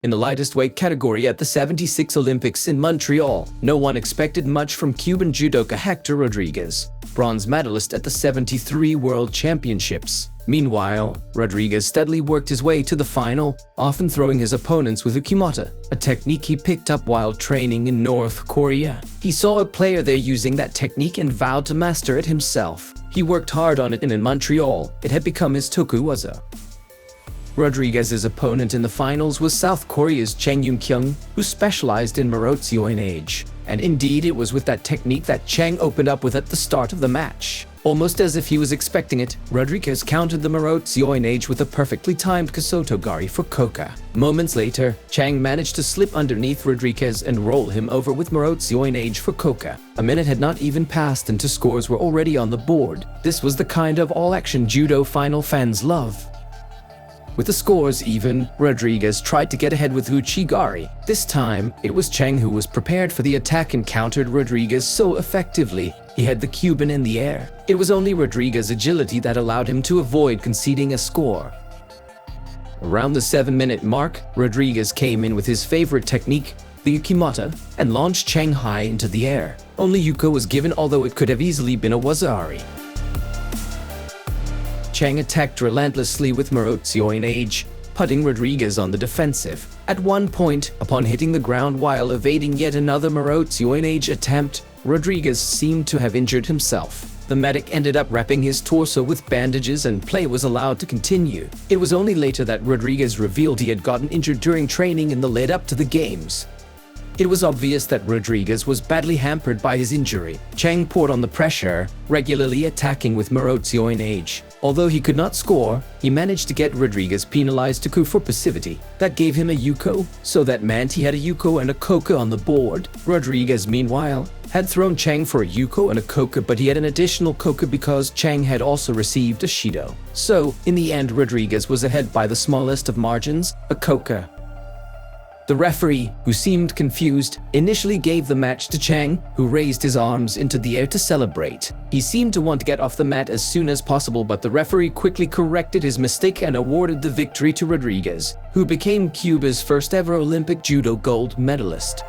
In the lightest weight category at the 76 Olympics in Montreal, no one expected much from Cuban judoka Hector Rodriguez, bronze medalist at the 73 World Championships. Meanwhile, Rodriguez steadily worked his way to the final, often throwing his opponents with uchimata, a technique he picked up while training in North Korea. He saw a player there using that technique and vowed to master it himself. He worked hard on it, and in Montreal, it had become his tokui-waza. Rodriguez's opponent in the finals was South Korea's Chang Eun-kyung, who specialized in morote-seoi-nage. And indeed, it was with that technique that Chang opened up with at the start of the match. Almost as if he was expecting it, Rodriguez countered the morote-seoi-nage with a perfectly timed kasotogari for koka. Moments later, Chang managed to slip underneath Rodriguez and roll him over with morote-seoi-nage for koka. A minute had not even passed and two scores were already on the board. This was the kind of all-action judo final fans love. With the scores even, Rodriguez tried to get ahead with uchigari. This time, it was Chang who was prepared for the attack and countered Rodriguez so effectively. He had the Cuban in the air. It was only Rodriguez's agility that allowed him to avoid conceding a score. Around the 7-minute mark, Rodriguez came in with his favorite technique, the uchimata, and launched Chang high into the air. Only yuko was given, although it could have easily been a wazari. Chang attacked relentlessly with morote-seoi-nage, putting Rodriguez on the defensive. At one point, upon hitting the ground while evading yet another morote-seoi-nage attempt, Rodriguez seemed to have injured himself. The medic ended up wrapping his torso with bandages and play was allowed to continue. It was only later that Rodriguez revealed he had gotten injured during training in the lead-up to the games. It was obvious that Rodriguez was badly hampered by his injury. Chang poured on the pressure, regularly attacking with morote-seoi-nage. Although he could not score, he managed to get Rodriguez penalized to for passivity. That gave him a yuko, so that meant he had a yuko and a koka on the board. Rodriguez, meanwhile, had thrown Chang for a yuko and a koka, but he had an additional koka because Chang had also received a shido. So, in the end, Rodriguez was ahead by the smallest of margins, a koka. The referee, who seemed confused, initially gave the match to Chang, who raised his arms into the air to celebrate. He seemed to want to get off the mat as soon as possible, but the referee quickly corrected his mistake and awarded the victory to Rodriguez, who became Cuba's first ever Olympic judo gold medalist.